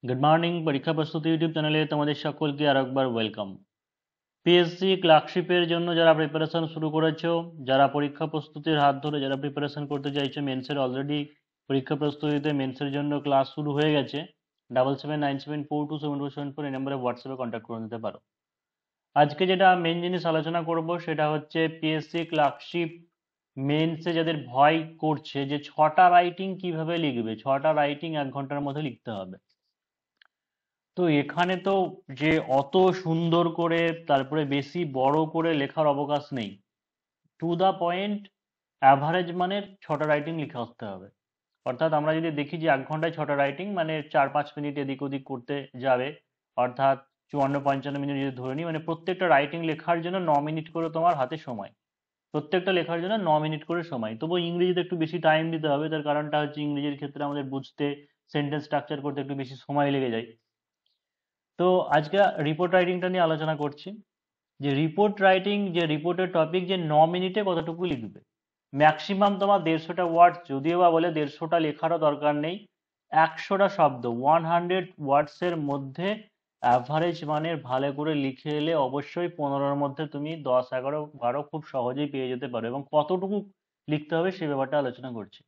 Good morning. পরীক্ষা প্রস্তুতি YouTube চ্যানেলে তোমাদের সকলকে আর একবার ওয়েলকাম। পিএসসি ক্লার্কশিপের জন্য যারা প্রিপারেশন শুরু করেছো, যারা পরীক্ষা প্রস্তুতির হাত ধরে যারা প্রিপারেশন করতে চাইছো, মেন্সের অলরেডি পরীক্ষা প্রস্তুতিতে মেন্সের জন্য ক্লাস শুরু হয়ে গেছে। 7797427474 এই নম্বরে হোয়াটসঅ্যাপে কন্ট্যাক্ট করে নিতে পারো। আজকে যেটা মেন জিনিস আলোচনা করব সেটা হচ্ছে পিএসসি ক্লার্কশিপ মেন্সে যাদের ভয় করছে যে 6টা রাইটিং কিভাবে লিখবে, 6টা রাইটিং 1 ঘন্টার মধ্যে লিখতে হবে। তো এখানে তো যে অত সুন্দর করে তারপরে বেশি বড় করে লেখার অবকাশ নেই। টু দা পয়েন্ট, অ্যাভারেজ মানের 6টা রাইটিং লিখে আসতে হবে। অর্থাৎ আমরা যদি দেখি যে 1 ঘন্টায় 6টা রাইটিং মানে 4-5 মিনিট এদিক ওদিক করতে যাবে, অর্থাৎ 54-55 মিনিট যদি ধরে নিই, মানে প্রত্যেকটা রাইটিং লেখার জন্য 9 মিনিট করে তোমার হাতে সময়। প্রত্যেকটা লেখার জন্য 9 মিনিট করে সময়। তবুও ইংরেজিতে একটু বেশি টাইম দিতে হবে, তার কারণটা হচ্ছে ইংরেজির ক্ষেত্রে আমাদের বুঝতে, সেন্টেন্স স্ট্রাকচার করতে একটু বেশি সময় লেগে যায়। তো আজকে রিপোর্ট রাইটিংটা নিয়ে আলোচনা করছি যে রিপোর্ট রাইটিং, যে রিপোর্টের টপিক, যে 9 মিনিটে কতটুকু লিখবে। ম্যাক্সিমাম তোমার 150টা ওয়ার্ড, যদিও বা বলে 150টা লেখারও দরকার নেই, 100টা শব্দ 100 ওয়ার্ডসের মধ্যে অ্যাভারেজ মানের ভালো করে লিখে এলে অবশ্যই 15-র মধ্যে তুমি 10, 11, 12 খুব সহজেই পেয়ে যেতে পারো। এবং কতটুকু লিখতে হবে সে ব্যাপারটা আলোচনা করছি।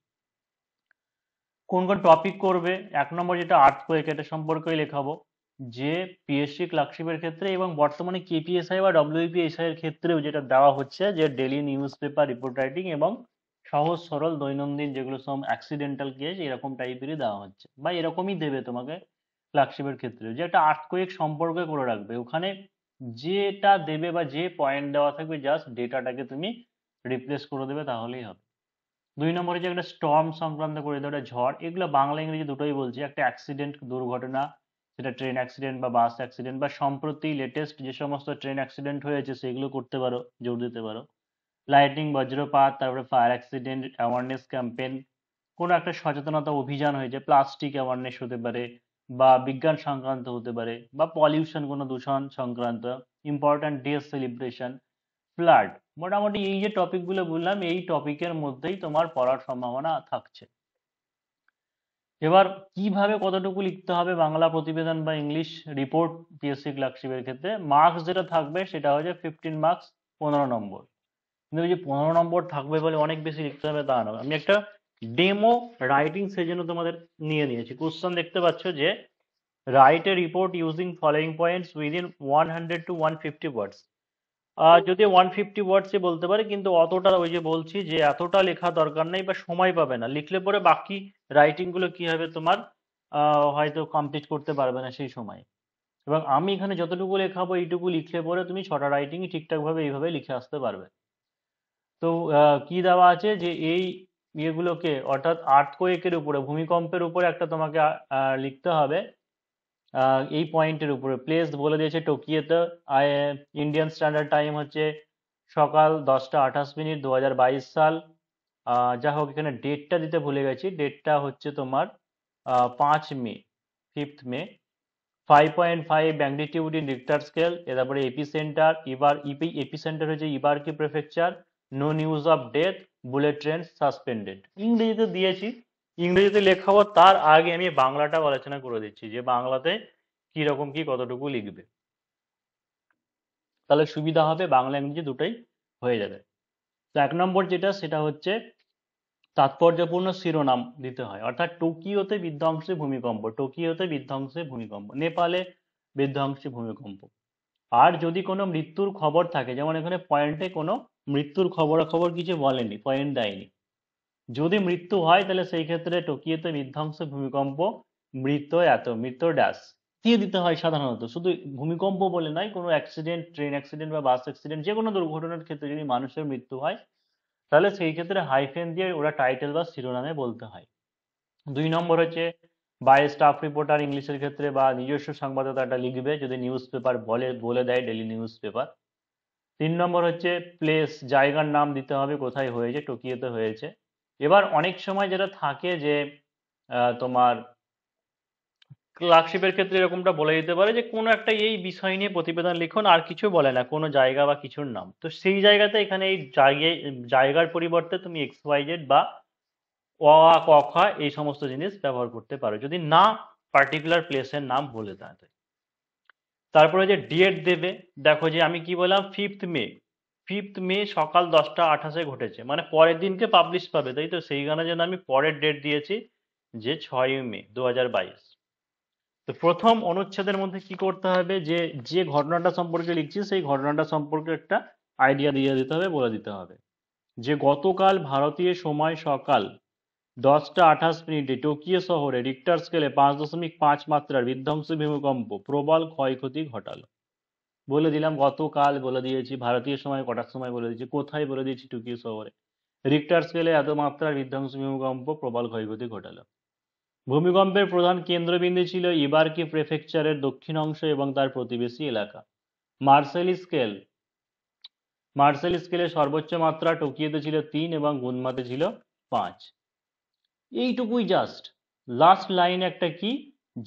কোন কোন টপিক করবে, 1 নম্বর যেটা আর্থকোয়েক, এটা সম্পর্কে লেখাবো যে পিএসসি ক্লার্কশিপের ক্ষেত্রে এবং বর্তমানে কেপিএসআই বা ডব্লিউপিএসআই এর ক্ষেত্রেও যেটা দেওয়া হচ্ছে যে daily news paper report writing এবং সহজ সরল দৈনন্দিন যেগুলো সব অ্যাক্সিডেন্টাল কেস এরকম টাইপেরই দেওয়া হচ্ছে, বা এরকমই দেবে তোমাকে ক্লার্কশিপের ক্ষেত্রে, যে একটা আর্থকোয়েক সম্পর্কে করে রাখবে। ওখানে যেটা দেবে বা যে পয়েন্ট দেওয়া থাকবে জাস্ট ডেটাটাকে তুমি রিপ্লেস করে দেবে, তাহলেই হবে। 2 নম্বরে যে একটা স্টর্ম সংক্রান্ত করে দেওয়া, একটা ঝড়, এগুলো বাংলা ইংরেজি দুটোই বলছি। একটা অ্যাক্সিডেন্ট, দুর্ঘটনা, সেটা ট্রেন অ্যাক্সিডেন্ট বা বাস অ্যাক্সিডেন্ট, বা সম্প্রতি লেটেস্ট যে সমস্ত ট্রেন অ্যাক্সিডেন্ট হয়েছে সেগুলো করতে পারো, জোর দিতে পারো। লাইটনিং, বজ্রপাত, তারপরে ফায়ার অ্যাক্সিডেন্ট, অ্যাওয়ারনেস ক্যাম্পেইন, কোনো একটা সচেতনতা অভিযান হয়েছে, প্লাস্টিক অ্যাওয়ারনেস হতে পারে, বা বিজ্ঞান সংক্রান্ত হতে পারে, বা পলিউশন, কোনো দূষণ সংক্রান্ত, ইম্পর্ট্যান্ট ডে সেলিব্রেশন, ফ্লাড। মোটামুটি এই যে টপিকগুলো বললাম, এই টপিকের মধ্যেই তোমার পড়ার সম্ভাবনা থাকছে। এবার কিভাবে কতটুকু লিখতে হবে বাংলা প্রতিবেদন বা ইংলিশ রিপোর্ট পিএসসি ক্লার্কশিপের ক্ষেত্রে, মার্কস যেটা থাকবে সেটা হচ্ছে 15 মার্কস, 15 নম্বর। কিন্তু ওই যে 15 নম্বর থাকবে বলে অনেক বেশি লিখতে হবে তা নয়। আমি একটা ডেমো রাইটিং সেই জন্য তোমাদের নিয়ে নিয়েছি। কোশ্চেন দেখতে পাচ্ছ যে write a report using following points within 100 to 150 ওয়ার্ডস। যদি 150 ওয়ার্ডসে বলতে পারে, কিন্তু অতটা, ওই যে বলছি যে এতটা লেখা দরকার নেই বা সময় পাবে না লিখলে, পরে বাকি রাইটিং গুলো কি হবে তোমার, হয়তো কমপ্লিট করতে পারবে না সেই সময়। এবং আমি এখানে যতটুকু লেখাবো এইটুকু লিখলে পরে তুমি 6টা রাইটিংই ঠিকঠাক ভাবে এইভাবে লিখে আসতে পারবে। তো কি দেওয়া আছে যে এই ইয়েগুলোকে, অর্থাৎ আর্থকোয়েকের উপরে, ভূমিকম্পের উপরে একটা তোমাকে লিখতে হবে। এই পয়েন্টের উপরে প্লেস বলে দিয়েছে টোকিওতে। ইন্ডিয়ান স্ট্যান্ডার্ড টাইম হচ্ছে সকাল 10টা 28 মিনিট, 2022 সাল। যা হোক, এখানে ডেটটা দিতে ভুলে গেছি। ডেটটা হচ্ছে তোমার 5 May, 5th May. 5.5 magnitude in Richter scale. তারপরে এপি সেন্টার, এবার এপি সেন্টার হচ্ছে Ibaraki prefecture. No news of death, bullet train suspended. ইংরেজিতে দিয়েছি, ইংরেজিতে লেখাবো, তার আগে আমি বাংলাটাও আলোচনা করে দিচ্ছি যে বাংলাতে কি রকম কি কতটুকু লিখবে, তাহলে সুবিধা হবে, বাংলা ইংরেজি দুটোই হয়ে যাবে। তো 1 নম্বর যেটা, সেটা হচ্ছে তাৎপর্যপূর্ণ শিরোনাম দিতে হয়। অর্থাৎ টোকিওতে বিধ্বংসী ভূমিকম্প, টোকিওতে বিধ্বংসী ভূমিকম্প, নেপালে বিধ্বংসী ভূমিকম্প। আর যদি কোনো মৃত্যুর খবর থাকে, যেমন এখানে পয়েন্টে কোনো মৃত্যুর খবরাখবর কিছু বলেনি, পয়েন্ট দেয়নি। যদি মৃত্যু হয় তাহলে সেই ক্ষেত্রে টোকিওতে বিধ্বংসী ভূমিকম্প, মৃত এত, মৃত ড্যাশ দিয়ে দিতে হয় সাধারণত। শুধু ভূমিকম্প বলে নয়, কোনো অ্যাক্সিডেন্ট, ট্রেন অ্যাক্সিডেন্ট বা বাস অ্যাক্সিডেন্ট, যে কোনো দুর্ঘটনার ক্ষেত্রে যদি মানুষের মৃত্যু হয় তাহলে সেই ক্ষেত্রে হাইফেন দিয়ে ওরা টাইটেল বা শিরোনামে বলতে হয়। 2 নম্বর হচ্ছে বাই স্টাফ রিপোর্টার, ইংলিশের ক্ষেত্রে, বা নিজস্ব সংবাদদাতা লিখবে যদি নিউজ পেপার বলে বলে দেয়, ডেলি নিউজ পেপার। 3 নম্বর হচ্ছে প্লেস, জায়গার নাম দিতে হবে, কোথায় হয়েছে, টোকিওতে হয়েছে। এবার অনেক সময় যেটা থাকে যে তোমার ক্লার্কশিপের ক্ষেত্রে এরকমটা বলে দিতে পারে যে কোনো একটা এই বিষয় নিয়ে প্রতিবেদন লিখুন, আর কিছু বলে না, কোনো জায়গা বা কিছুর নাম। তো সেই জায়গাতে এখানে এই জায়গায়, জায়গার পরিবর্তে তুমি XYZ বা অ আ ক খ এই সমস্ত জিনিস ব্যবহার করতে পারো। যদি না পার্টিকুলার প্লেসের নাম বলে দেয়। তারপরে যে ডেট দেবে, দেখো যে আমি কি বললাম, 5th মে সকাল 10টা 28 ঘটেছে, মানে পরের দিনকে পাবলিশ পাবে, তাই তো? সেই গানের জন্য আমি পরের ডেট দিয়েছি যে 6ই মে 2022। তো প্রথম অনুচ্ছেদের মধ্যে কি করতে হবে, যে যে ঘটনাটা সম্পর্কে লিখছি সেই ঘটনাটা সম্পর্কে একটা আইডিয়া দিয়ে দিতে হবে, বলে দিতে হবে যে গতকাল ভারতীয় সময় সকাল 10টা 28 টোকিও শহরে রিক্টার স্কেলে 5.5 মাত্রার বিধ্বংসী ভূমিকম্প প্রবল ক্ষয়ক্ষতি ঘটালো। বলে দিলাম গতকাল, বলে দিয়েছি ভারতীয় সময় কটার সময়, বলে দিয়েছি কোথায়, বলে দিয়েছি টোকিও শহরে। রিক্টার স্কেলে এত মাত্রার বিধ্বংসী ভূমিকম্প প্রবল ক্ষয়ক্ষতি ঘটালো। ভূমিকম্পের প্রধান কেন্দ্রবিন্দু ছিল ইবারকি প্রেফেকচারের দক্ষিণ অংশ এবং তার প্রতিবেশী এলাকা। মার্সেলি স্কেল মার্সেল স্কেলে সর্বোচ্চ মাত্রা টোকিওতে ছিল 3 এবং গুনমাতে ছিল 5। এইটুকুই জাস্ট। লাস্ট লাইন একটা কি,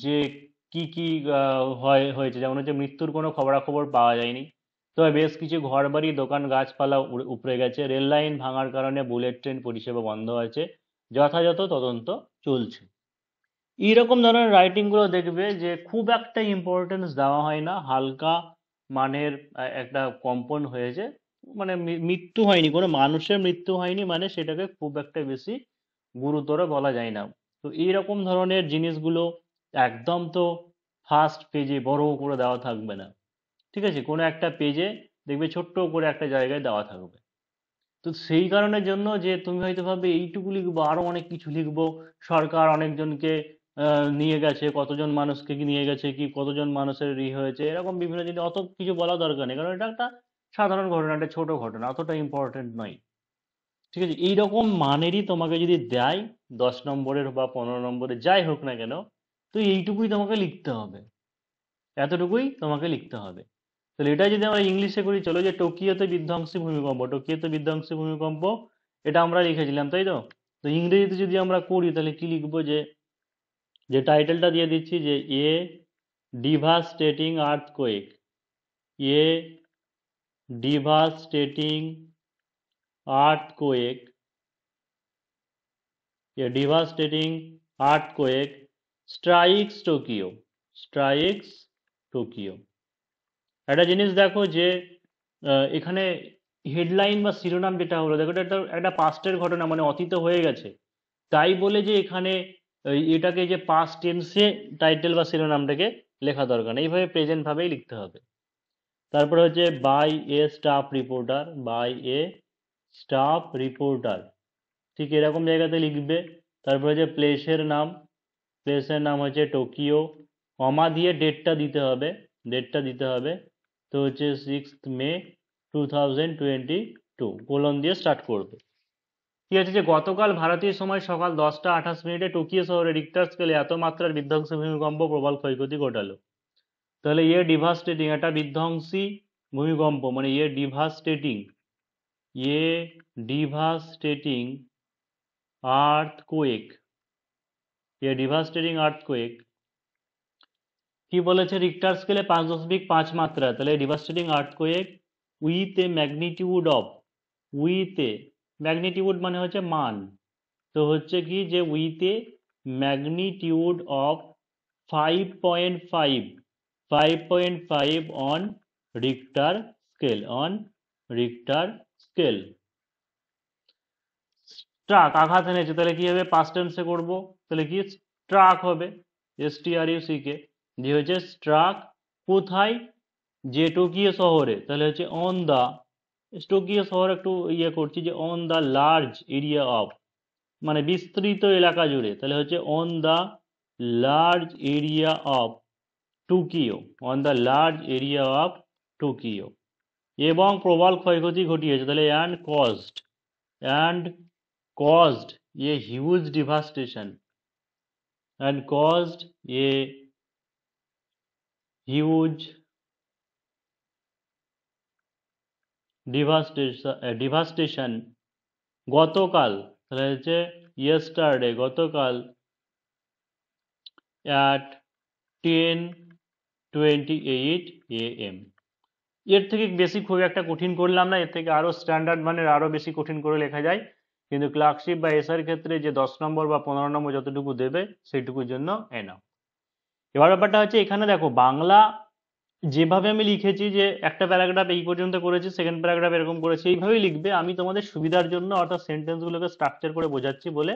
যে কি কি হয়েছে, যেমন হচ্ছে মৃত্যুর কোনো খবরাখবর পাওয়া যায়নি, তবে বেশ কিছু ঘরবাড়ি দোকান গাছপালা উপড়ে গেছে, রেল লাইন ভাঙার কারণে বুলেট ট্রেন পরিষেবা বন্ধ আছে, যথাযথ তদন্ত চলছে। এইরকম ধরনের রাইটিং গুলো দেখবে যে খুব একটা ইম্পর্টেন্স দেওয়া হয় না, হালকা মানের একটা কম্পন হয়েছে, মানে মৃত্যু হয়নি, কোনো মানুষের মৃত্যু হয়নি, মানে সেটাকে খুব একটা বেশি গুরুতর বলা যায় না। তো এইরকম ধরনের জিনিসগুলো একদম তো ফার্স্ট পেজে বড় করে দেওয়া থাকবে না, ঠিক আছে? কোনো একটা পেজে দেখবে ছোট্ট করে একটা জায়গায় দেওয়া থাকবে। তো সেই কারণের জন্য যে তুমি হয়তো ভাববে এইটুকু লিখবো, আরো অনেক কিছু লিখবো, সরকার অনেকজনকে নিয়ে গেছে, কতজন মানুষকে কি নিয়ে গেছে, কি কতজন মানুষের হয়েছে, এরকম বিভিন্ন জিনিস, অত কিছু বলা দরকার নেই, কারণ এটা একটা সাধারণ ঘটনা, একটা ছোট ঘটনা, অতটা ইম্পর্টেন্ট নয়, ঠিক আছে? এইরকম মানেরই তোমাকে যদি দেয় 10 নম্বরের বা 15 নম্বরের, যাই হোক না কেন, তো এইটুকুই তোমাকে লিখতে হবে, এতটুকুই তোমাকে লিখতে হবে। তাহলে এটা যদি আমরা ইংলিশে করি, চলো, যে টোকিওতে বিধ্বংসী ভূমিকম্প, এটা আমরা লিখেছিলাম, তাই তো? তো ইংরেজিতে যদি আমরা করি তাহলে কি লিখবো, যে যে টাইটেলটা দিয়ে দিচ্ছি, যে এ devastating earthquake, A devastating earthquake, A devastating earthquake strikes Tokyo. Strikes Tokyo. একটা জিনিস দেখো যে এখানে হেডলাইন বা শিরোনাম যেটা হলো, দেখো এটা একটা পাস্টের ঘটনা, মানে অতীত হয়ে গেছে, তাই বলে যে এখানে এটাকে যে পাস্ট টেন্সে টাইটেল বা শিরোনামটাকে লেখা দরকার নেই, এইভাবে প্রেজেন্ট ভাবেই লিখতে হবে। তারপরে হচ্ছে বাই এ স্টাফ রিপোর্টার, ঠিক এরকম জায়গাতে লিখবে। তারপরে যে প্লেসের নাম হচ্ছে টোকিও, কমা দিয়ে ডেটটা দিতে হবে, তো হচ্ছে 6th May 2022, কোলন দিয়ে স্টার্ট করবে। কি আছে, যে গতকাল ভারতীয় সময় সকাল 10টা 28 টোকিও শহরে রিক্টার স্কেলে এত মাত্রার বিধ্বংসী ভূমিকম্প প্রবল ক্ষয়ক্ষতি ঘটালো। তাহলে ডিভাস্টেটিং, একটা বিধ্বংসী ভূমিকম্প, মানে ডিভাস্টেটিং আর্থকোয়েক, কি বলেছে, রিক্টার স্কেলে 5.5 মাত্রা, তাহলে devastating earthquake with a magnitude মানে হচ্ছে মান, তো হচ্ছে কি, যে with a magnitude of 5.5 on Richter scale. Struck, আঘাত এনেছে, তাহলে কি হবে, পাস্ট টেন্সে করব, তাহলে কি স্ট্রাক হবে, STRUCK, যে হচ্ছে স্ট্রাক, কোথায়, যে টোকিও শহরে, তাহলে হচ্ছে অন দা, টোকিও শহর একটু ইয়ে করছি, যে on the large area of, মানে বিস্তৃত এলাকা জুড়ে, তাহলে হচ্ছে on the large area of Tokyo, এবং প্রবল ক্ষয়ক্ষতি ঘটিয়েছে, তাহলে and caused a huge devastation, গতকাল, তাহলে হচ্ছে yesterday, গতকাল at 10:28 AM। এর থেকে বেশি খুব একটা কঠিন করলাম না, এর থেকে আরো স্ট্যান্ডার্ড মানের আরো বেশি কঠিন করে লেখা যায়, কিন্তু ক্লার্কশিপ বা এসআর ক্ষেত্রে যে 10 নম্বর বা 15 নম্বর যতটুকু দেবে সেইটুকুর জন্য এনাফ। এবার ব্যাপারটা হচ্ছে এখানে দেখো বাংলা যেভাবে আমি লিখেছি যে একটা প্যারাগ্রাফ এই পর্যন্ত করেছি, সেকেন্ড প্যারাগ্রাফ এরকম করেছি, এইভাবেই লিখবে। আমি তোমাদের সুবিধার জন্য অর্থাৎ সেন্টেন্স গুলোকে স্ট্রাকচার করে বোঝাচ্ছি বলে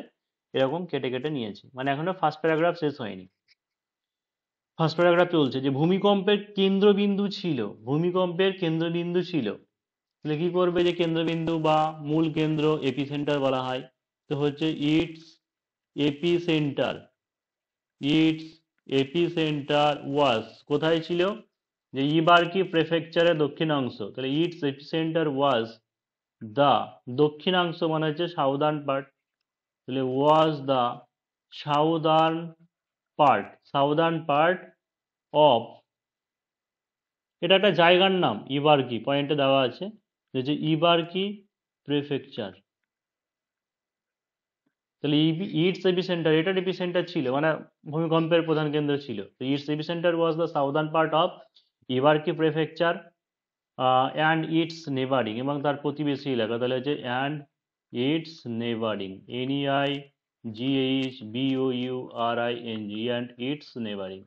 এরকম কেটে কেটে নিয়েছি। মানে এখনো ফার্স্ট প্যারাগ্রাফ শেষ হয়নি, ফার্স্ট প্যারাগ্রাফ চলছে যে ভূমিকম্পের কেন্দ্রবিন্দু ছিল, ভূমিকম্পের কেন্দ্রবিন্দু ছিল। তাহলে কি করবে, যে কেন্দ্রবিন্দু বা মূল কেন্দ্র এপিসেন্টার বলা হয়, তো হচ্ছে ইটস এপিসেন্টার, ইটস এপিসেন্টার ওয়াজ, কোথায় ছিল, যে ইবারকি প্রেফেকচারের দক্ষিণাংশ। তাহলে ইটস এপিসেন্টার ওয়াজ দা, দক্ষিণাংশ মানে হচ্ছে সাউদার্ন পার্ট, তাহলে was the southern part, southern part of, এটা একটা জায়গার নাম ইবারকি, পয়েন্টে দেওয়া আছে যে ইবারকি প্রেফেকচার। তাহলে ইটস এপিসেন্টার, এটার এপিসেন্টার ছিল মানে ভূমিকম্পের প্রধান কেন্দ্র ছিল। তো its epicentre was the southern part of Ibaraki prefecture and its neighbouring, এবং তার প্রতিবেশী এলাকা। তাহলে হচ্ছে and its neighbouring, NEIGHBOURING, and its neighbouring.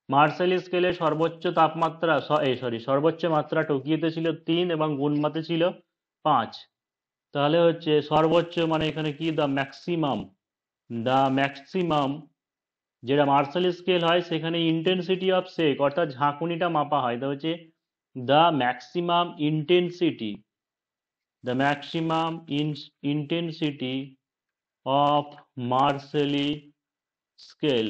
Mercalli স্কেলে সর্বোচ্চ তাপমাত্রা সর্বোচ্চ মাত্রা টোকিওতে ছিল 3 এবং গুনমাতে ছিল 5। তাহলে হচ্ছে সর্বোচ্চ মানে এখানে কি, দ্য ম্যাক্সিমাম, যেটা মার্শাল স্কেল হয় সেখানে ইন্টেন্সিটি অফ শেক অর্থাৎ ঝাঁকুনিটা মাপা হয়, তো হচ্ছে the maximum intensity, the maximum intensity of Mercalli scale,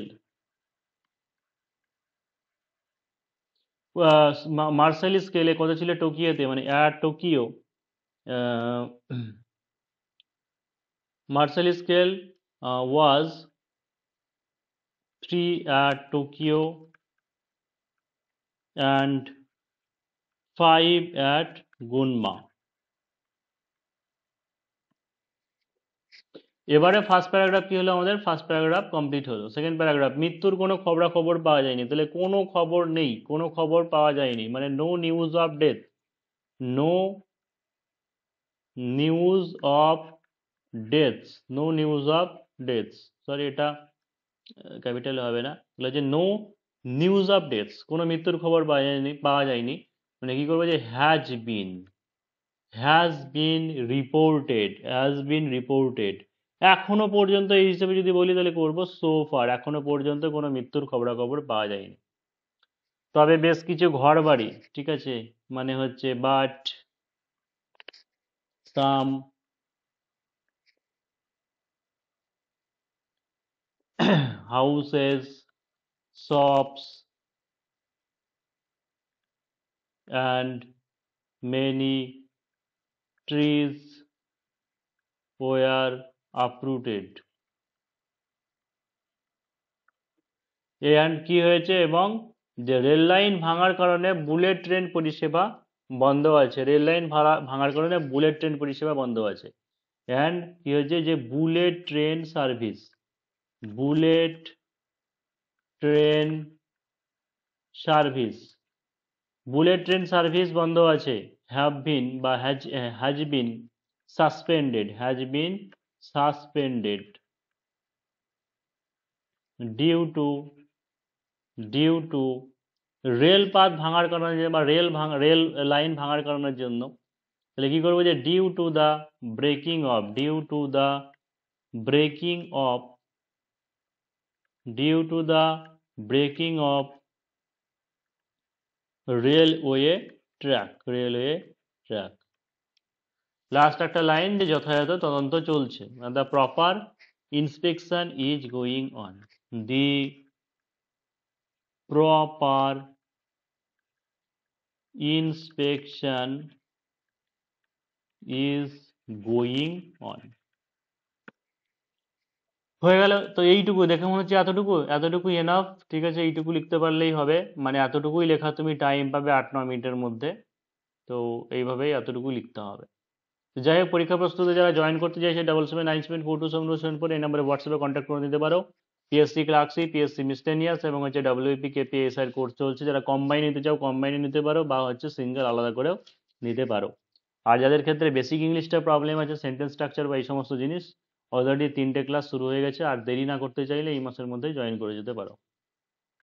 Mercalli স্কেলে কত ছিল টোকিওতে, মানে Tokyo, Mercalli scale was 3 at Tokyo and 5 at Gunma। এবারে ফার্স্ট প্যারাগ্রাফ কি হলো, আমাদের ফার্স্ট প্যারাগ্রাফ কমপ্লিট হলো। সেকেন্ড প্যারাগ্রাফ, মৃত্যুর কোনো খবরাখবর পাওয়া যায়নি। তাহলে কোনো খবর নেই, কোনো খবর পাওয়া যায়নি, মানে no news of death, no news of deaths, no news of deaths, sorry এটা ক্যাপিটাল হবে না, তাহলে যে নো নিউজ অফ ডেথস, কোনো মৃত্যুর খবর পাওয়া যায়নি, মানে কি করবো, যে হ্যাজ বিন রিপোর্টেড, এখনো পর্যন্ত এই হিসেবে যদি বলি তাহলে করবো সো ফার, এখনো পর্যন্ত কোনো মৃত্যুর খবরাখবর পাওয়া যায়নি। তবে বেশ কিছু ঘর বাড়ি, ঠিক আছে, মানে হচ্ছে but some houses, shops and many trees were uprooted, and কি হয়েছে, এবং যে রেল লাইন ভাঙার কারণে বুলেট ট্রেন পরিষেবা বন্ধ আছে, রেল লাইন ভাঙার কারণে বুলেট ট্রেন পরিষেবা বন্ধ আছে। অ্যান্ড কি হয়েছে, যে bullet train service, bullet train service, bullet train service বন্ধ আছে। হ্যাভ বিন বা has been suspended, has been suspended due to rail পাত ভাঙার কারণে বা রেল লাইন ভাঙার কারণের জন্য। তাহলে কি করবো, যে due to the breaking of, due to the breaking of, due to the breaking of railway track, railway track. Last একটা লাইন, যে যথাযথ তদন্ত চলছে, the proper inspection is going on, the proper inspection is going on. হয়ে গেল। তো এইটুকু দেখে মনে হচ্ছে এতটুকু এনাফ, ঠিক আছে, এইটুকু লিখতে পারলেই হবে, মানে এতটুকুই লেখা তুমি টাইম পাবে 8-9 মিনিটের মধ্যে। তো এইভাবেই এতটুকু লিখতে হবে। তো যাই হোক, পরীক্ষা প্রস্তুতি যারা জয়েন করতে চাইছে 7797427274 এই নাম্বারে হোয়াটসঅ্যাপে কন্ট্যাক্ট করে নিতে পারো। পিএসসি ক্লার্কশিপ, পিএসসি মিসলেনিয়াস এবং হচ্ছে ডাব্লিউপি কেপিএসআই কোর্স চলছে, যারা কম্বাইন নিতে চাও কম্বাইনে নিতে পারো, বা হচ্ছে সিঙ্গেল আলাদা করেও নিতে পারো। আর যাদের ক্ষেত্রে বেসিক ইংলিশটা প্রবলেম আছে, সেন্টেন্স স্ট্রাকচার বা এই সমস্ত জিনিস, অলরেডি 3টে ক্লাস শুরু হয়ে গেছে, আর দেরি না করতে চাইলে এই মাসের মধ্যেই জয়েন করে যেতে পারো।